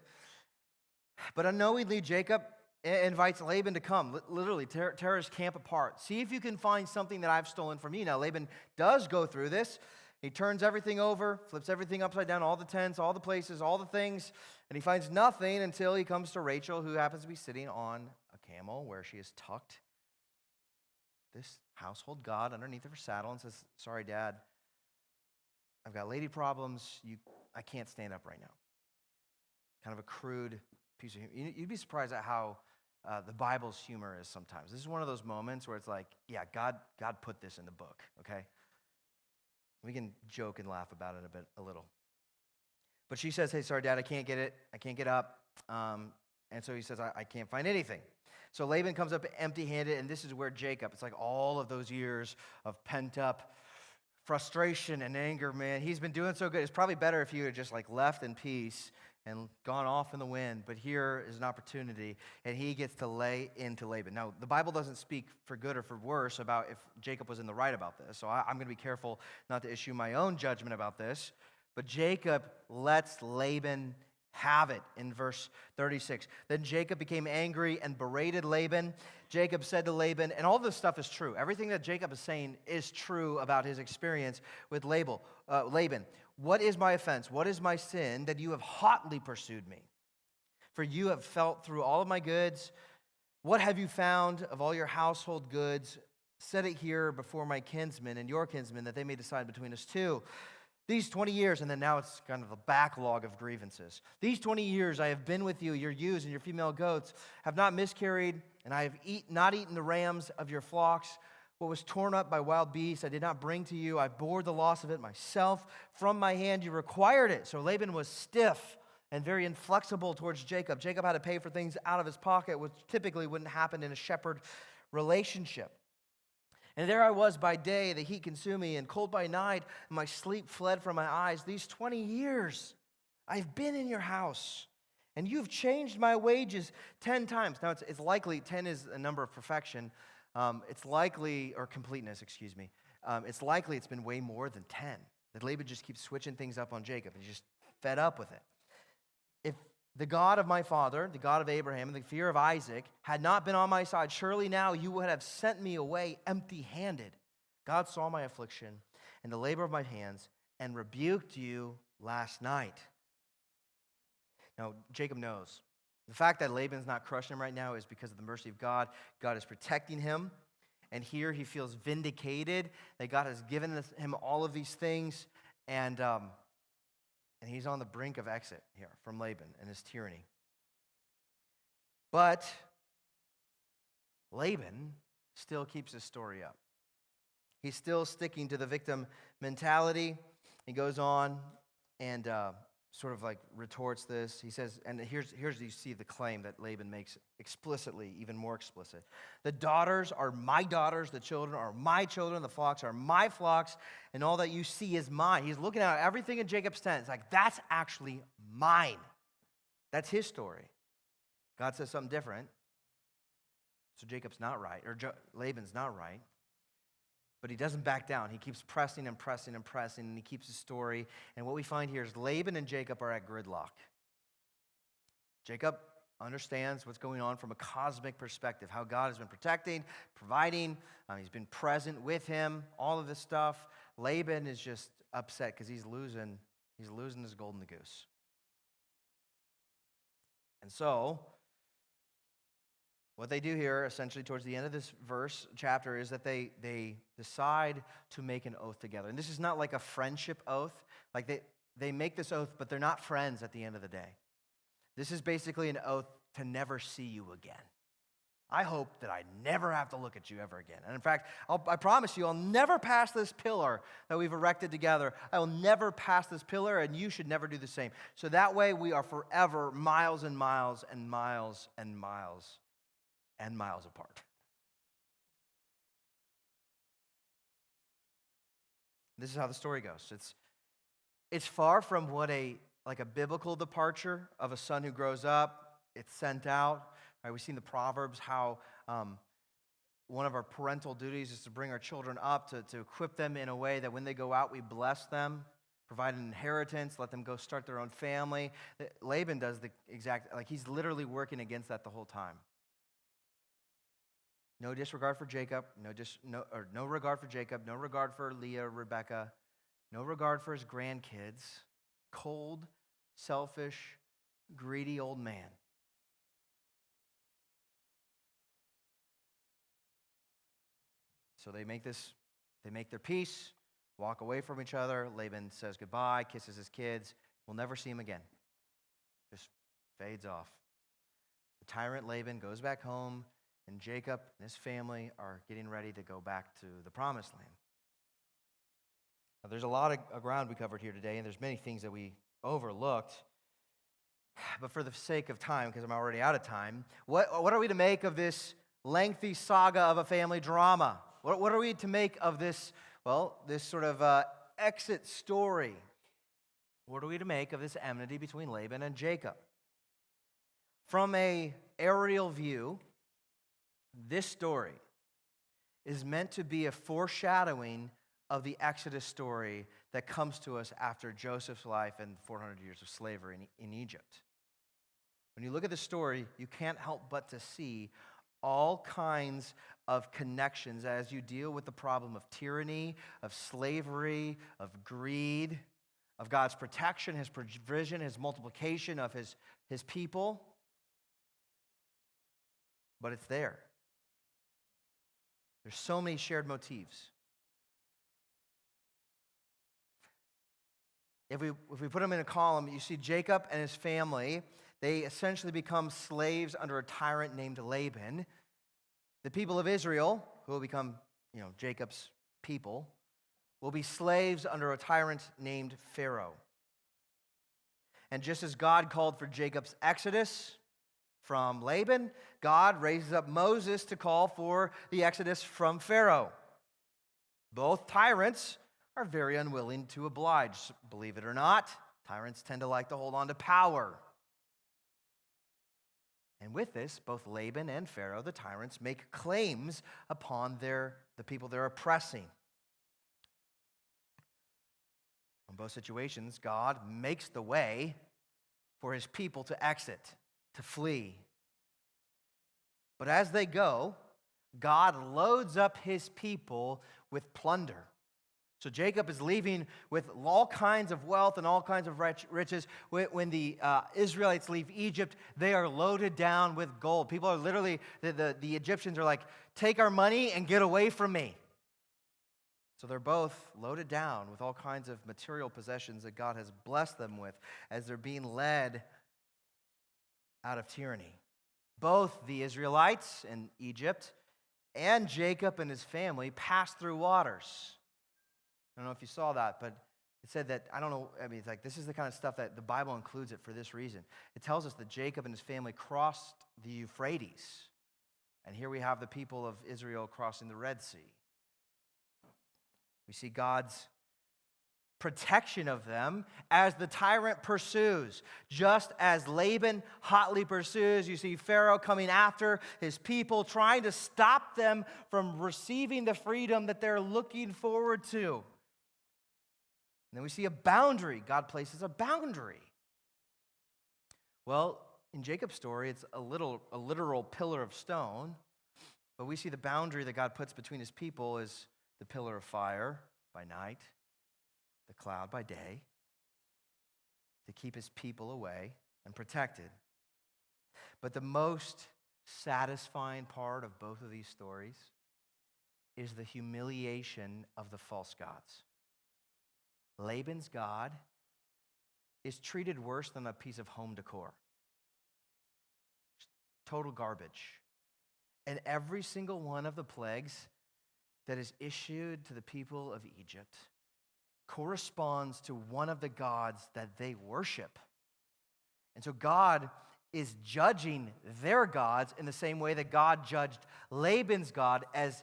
A: But unknowingly, Jacob invites Laban to come, literally tear his camp apart. See if you can find something that I've stolen from you. Now, Laban does go through this. He turns everything over, flips everything upside down, all the tents, all the places, all the things, and he finds nothing until he comes to Rachel, who happens to be sitting on a camel where she is tucked this household god underneath of her saddle and says, sorry, Dad, I've got lady problems. I can't stand up right now. Kind of a crude piece of humor. You'd be surprised at how the Bible's humor is sometimes. This is one of those moments where it's like, yeah, God put this in the book, okay? We can joke and laugh about it a little. But she says, hey, sorry, Dad, I can't get it. I can't get up. And so he says, I can't find anything. So Laban comes up empty-handed, and this is where Jacob, it's like all of those years of pent-up frustration and anger, man. He's been doing so good. It's probably better if you had just like left in peace and gone off in the wind, but here is an opportunity, and he gets to lay into Laban. Now, the Bible doesn't speak for good or for worse about if Jacob was in the right about this, so I'm going to be careful not to issue my own judgment about this, but Jacob lets Laban have it in verse 36. Then Jacob became angry and berated Laban. Jacob said to Laban, and all this stuff is true. Everything that Jacob is saying is true about his experience with Laban. What is my offense? What is my sin that you have hotly pursued me? For you have felt through all of my goods. What have you found of all your household goods? Set it here before my kinsmen and your kinsmen, that they may decide between us two. These 20 years, and then now it's kind of a backlog of grievances. These 20 years I have been with you, your ewes and your female goats have not miscarried, and I have not eaten the rams of your flocks. What was torn up by wild beasts I did not bring to you. I bore the loss of it myself. From my hand you required it. So Laban was stiff and very inflexible towards Jacob. Jacob had to pay for things out of his pocket, which typically wouldn't happen in a shepherd relationship. And there I was by day, the heat consumed me, and cold by night, and my sleep fled from my eyes. These 20 years I've been in your house, and you've changed my wages 10 times. Now, it's likely, 10 is a number of perfection. It's likely, or completeness, excuse me. It's likely it's been way more than 10. That Laban just keeps switching things up on Jacob, and he's just fed up with it. If the God of my father, the God of Abraham, and the fear of Isaac had not been on my side, surely now you would have sent me away empty-handed. God saw my affliction and the labor of my hands and rebuked you last night. Now, Jacob knows. The fact that Laban's not crushing him right now is because of the mercy of God. God is protecting him. And here he feels vindicated that God has given him all of these things. And he's on the brink of exit here from Laban and his tyranny. But Laban still keeps his story up. He's still sticking to the victim mentality. He goes on and sort of like retorts this. He says, and here's you see the claim that Laban makes explicitly, even more explicit. The daughters are my daughters, the children are my children, the flocks are my flocks, and all that you see is mine. He's looking at everything in Jacob's tent. It's like, that's actually mine. That's his story. God says something different. So Jacob's not right, or Laban's not right. But he doesn't back down. He keeps pressing and pressing and pressing, and he keeps his story. And what we find here is Laban and Jacob are at gridlock. Jacob understands what's going on from a cosmic perspective, how God has been protecting, providing. He's been present with him, all of this stuff. Laban is just upset because he's losing his golden goose. And so, what they do here, essentially towards the end of this chapter, is that they decide to make an oath together. And this is not like a friendship oath. Like they make this oath, but they're not friends at the end of the day. This is basically an oath to never see you again. I hope that I never have to look at you ever again. And in fact, I promise you, I'll never pass this pillar that we've erected together. I will never pass this pillar, and you should never do the same. So that way we are forever miles and miles and miles and miles and miles apart. This is how the story goes. It's far from what a biblical departure of a son who grows up, it's sent out. Right, we've seen the Proverbs, how one of our parental duties is to bring our children up, to equip them in a way that when they go out, we bless them, provide an inheritance, let them go start their own family. Laban does the exact, he's literally working against that the whole time. No disregard for Jacob, no regard for Jacob, no regard for Leah, Rebekah, no regard for his grandkids. Cold, selfish, greedy old man. So they make their peace, walk away from each other. Laban says goodbye, kisses his kids. We'll never see him again. Just fades off. The tyrant Laban goes back home, and Jacob and his family are getting ready to go back to the promised land. Now, there's a lot of ground we covered here today, and there's many things that we overlooked. But for the sake of time, because I'm already out of time, what are we to make of this lengthy saga of a family drama? What are we to make of this sort of exit story? What are we to make of this enmity between Laban and Jacob? From an aerial view, this story is meant to be a foreshadowing of the Exodus story that comes to us after Joseph's life and 400 years of slavery in Egypt. When you look at the story, you can't help but to see all kinds of connections as you deal with the problem of tyranny, of slavery, of greed, of God's protection, his provision, his multiplication of his people. But it's there. There's so many shared motifs. If we put them in a column, you see Jacob and his family. They essentially become slaves under a tyrant named Laban. The people of Israel, who will become, Jacob's people, will be slaves under a tyrant named Pharaoh. And just as God called for Jacob's exodus from Laban, God raises up Moses to call for the exodus from Pharaoh. Both tyrants are very unwilling to oblige. Believe it or not, tyrants tend to like to hold on to power. And with this, both Laban and Pharaoh, the tyrants, make claims upon the people they're oppressing. In both situations, God makes the way for his people to exit, to flee. But as they go, God loads up his people with plunder. So Jacob is leaving with all kinds of wealth and all kinds of riches. When the Israelites leave Egypt, they are loaded down with gold. People are literally, the Egyptians are like, take our money and get away from me. So they're both loaded down with all kinds of material possessions that God has blessed them with as they're being led out of tyranny. Both the Israelites in Egypt and Jacob and his family passed through waters. I don't know if you saw that, but it said that, it's like this is the kind of stuff that the Bible includes it for this reason. It tells us that Jacob and his family crossed the Euphrates. And here we have the people of Israel crossing the Red Sea. We see God's protection of them as the tyrant pursues. Just as Laban hotly pursues, you see Pharaoh coming after his people, trying to stop them from receiving the freedom that they're looking forward to. And then we see a boundary. God places a boundary. Well, in Jacob's story, it's a literal pillar of stone, but we see the boundary that God puts between his people is the pillar of fire by night, the cloud by day, to keep his people away and protected. But the most satisfying part of both of these stories is the humiliation of the false gods. Laban's God is treated worse than a piece of home decor. Total garbage. And every single one of the plagues that is issued to the people of Egypt corresponds to one of the gods that they worship. And so God is judging their gods in the same way that God judged Laban's God as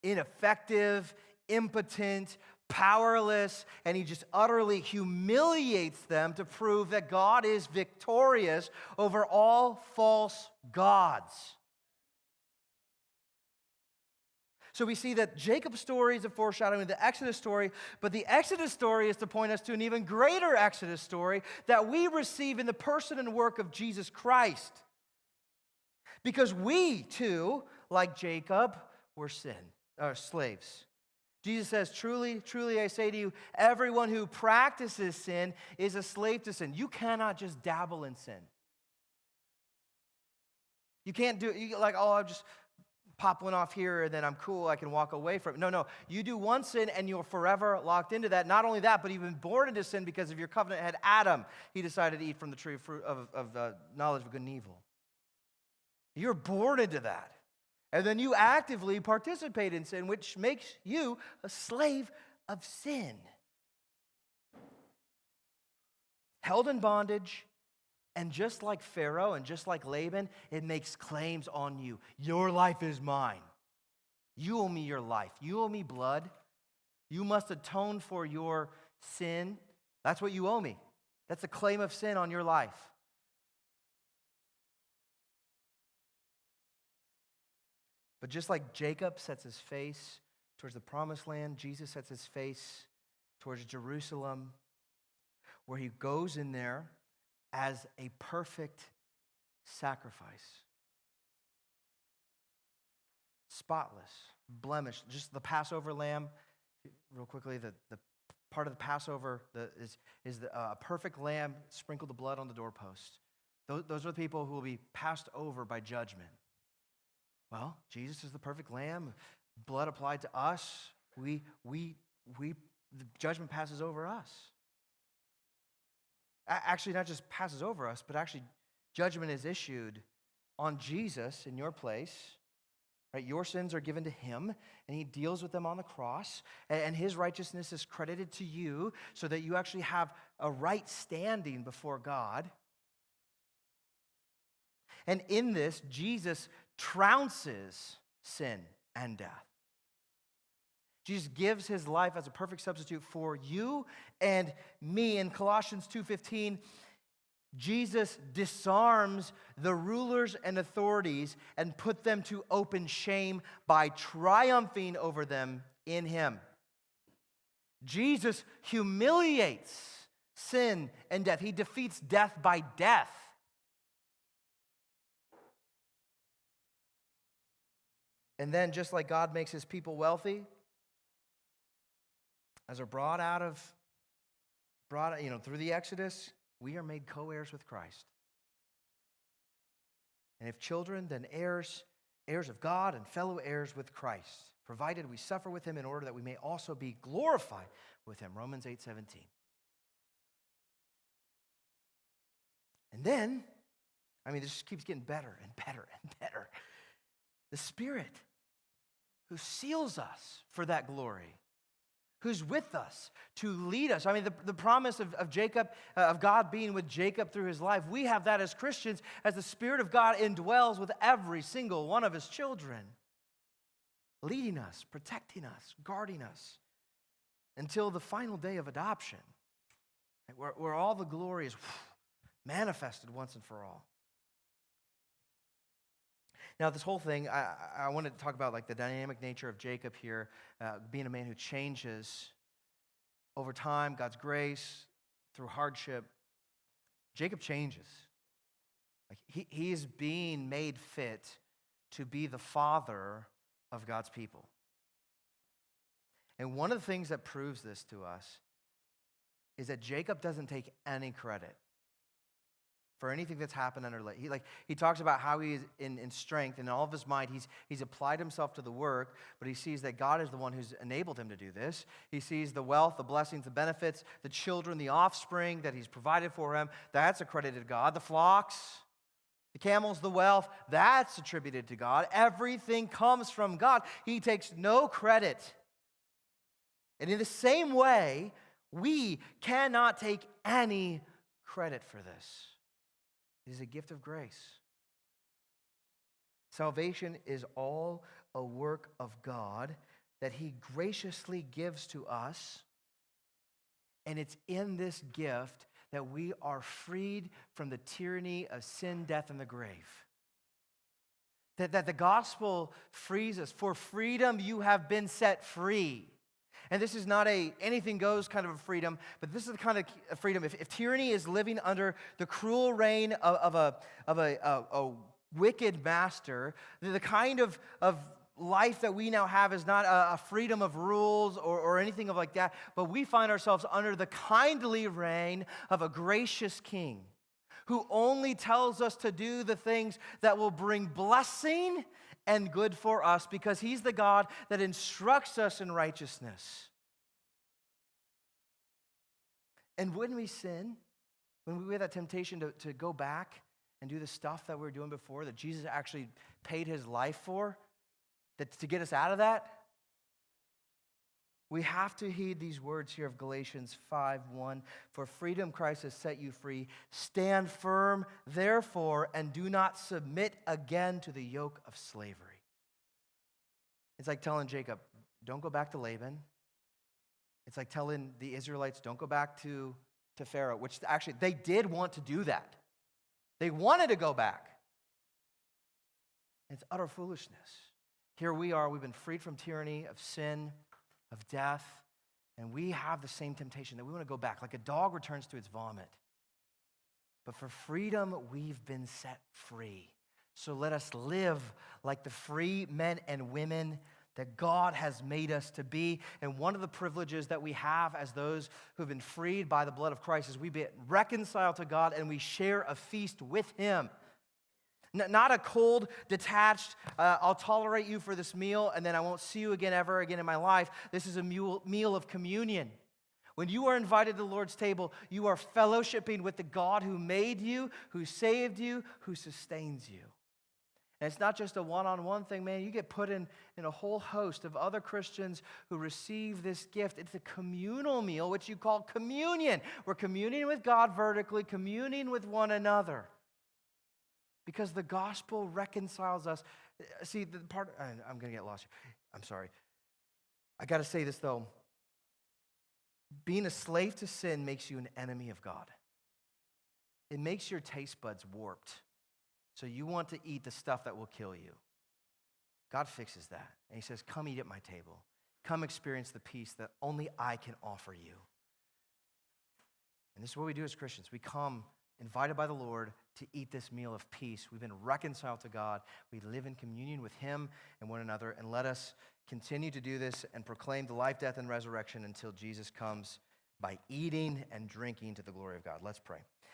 A: ineffective, impotent, powerless, and he just utterly humiliates them to prove that God is victorious over all false gods. So we see that Jacob's story is a foreshadowing of the Exodus story, but the Exodus story is to point us to an even greater Exodus story that we receive in the person and work of Jesus Christ. Because we, too, like Jacob, were slaves. Jesus says, truly, truly, I say to you, everyone who practices sin is a slave to sin. You cannot just dabble in sin. You can't do it like, oh, I'll just pop one off here and then I'm cool, I can walk away from it. No. You do one sin and you're forever locked into that. Not only that, but you've been born into sin because of your covenant had Adam. He decided to eat from the tree of knowledge of good and evil. You're born into that. And then you actively participate in sin, which makes you a slave of sin. Held in bondage, and just like Pharaoh and just like Laban, it makes claims on you. Your life is mine. You owe me your life. You owe me blood. You must atone for your sin. That's what you owe me. That's a claim of sin on your life. But just like Jacob sets his face towards the promised land, Jesus sets his face towards Jerusalem, where he goes in there as a perfect sacrifice. Spotless, blemished. Just the Passover lamb, real quickly, the part of the Passover is a perfect lamb, sprinkled the blood on the doorpost. Those are the people who will be passed over by judgment. Well, Jesus is the perfect lamb, blood applied to us. The judgment passes over us. Actually, not just passes over us, but actually judgment is issued on Jesus in your place. Right? Your sins are given to him, and he deals with them on the cross, and his righteousness is credited to you so that you actually have a right standing before God. And in this, Jesus trounces sin and death. Jesus gives his life as a perfect substitute for you and me. In Colossians 2:15, Jesus disarms the rulers and authorities and put them to open shame by triumphing over them in him. Jesus humiliates sin and death. He defeats death by death. And then, just like God makes his people wealthy, as they're brought through the Exodus, we are made co-heirs with Christ. And if children, then heirs of God and fellow heirs with Christ, provided we suffer with him in order that we may also be glorified with him. Romans 8:17. And then, this just keeps getting better and better and better. The Spirit who seals us for that glory, who's with us to lead us. The promise of Jacob, of God being with Jacob through his life, we have that as Christians, as the Spirit of God indwells with every single one of his children, leading us, protecting us, guarding us. until the final day of adoption, right, where all the glory is manifested once and for all. Now, this whole thing, I wanted to talk about like the dynamic nature of Jacob here, being a man who changes over time, God's grace, through hardship. Jacob changes. Like he is being made fit to be the father of God's people. And one of the things that proves this to us is that Jacob doesn't take any credit for anything that's happened under life. He talks about how he is in strength, and in all of his might, he's applied himself to the work, but he sees that God is the one who's enabled him to do this. He sees the wealth, the blessings, the benefits, the children, the offspring that he's provided for him. That's accredited to God. The flocks, the camels, the wealth, that's attributed to God. Everything comes from God. He takes no credit. And in the same way, we cannot take any credit for this. It is a gift of grace. Salvation is all a work of God that He graciously gives to us. And it's in this gift that we are freed from the tyranny of sin, death, and the grave. That the gospel frees us. For freedom you have been set free. And this is not a anything goes kind of a freedom, but this is the kind of freedom. If tyranny is living under the cruel reign of a wicked master, the kind of life that we now have is not a freedom of rules or anything of like that, but we find ourselves under the kindly reign of a gracious king who only tells us to do the things that will bring blessing and good for us, because He's the God that instructs us in righteousness. And when we sin, when we have that temptation to go back and do the stuff that we were doing before, that Jesus actually paid His life for, to get us out of that, we have to heed these words here of Galatians 5:1. For freedom Christ has set you free. Stand firm, therefore, and do not submit again to the yoke of slavery. It's like telling Jacob, don't go back to Laban. It's like telling the Israelites, don't go back to Pharaoh, which actually they did want to do that. They wanted to go back. It's utter foolishness. Here we are, we've been freed from tyranny, of sin, of death, and we have the same temptation that we want to go back, like a dog returns to its vomit. But for freedom, we've been set free. So let us live like the free men and women that God has made us to be. And one of the privileges that we have as those who have been freed by the blood of Christ is we be reconciled to God and we share a feast with Him. Not a cold, detached, I'll tolerate you for this meal and then I won't see you again ever again in my life. This is a meal of communion. When you are invited to the Lord's table, you are fellowshipping with the God who made you, who saved you, who sustains you. And it's not just a one-on-one thing, man. You get put in a whole host of other Christians who receive this gift. It's a communal meal, which you call communion. We're communing with God vertically, communing with one another. Because the gospel reconciles us. See, the part, I'm going to get lost here. I'm sorry. I got to say this, though. Being a slave to sin makes you an enemy of God. It makes your taste buds warped. So you want to eat the stuff that will kill you. God fixes that. And He says, come eat at my table. Come experience the peace that only I can offer you. And this is what we do as Christians. We come invited by the Lord to eat this meal of peace. We've been reconciled to God. We live in communion with Him and one another. And let us continue to do this and proclaim the life, death, and resurrection until Jesus comes by eating and drinking to the glory of God. Let's pray.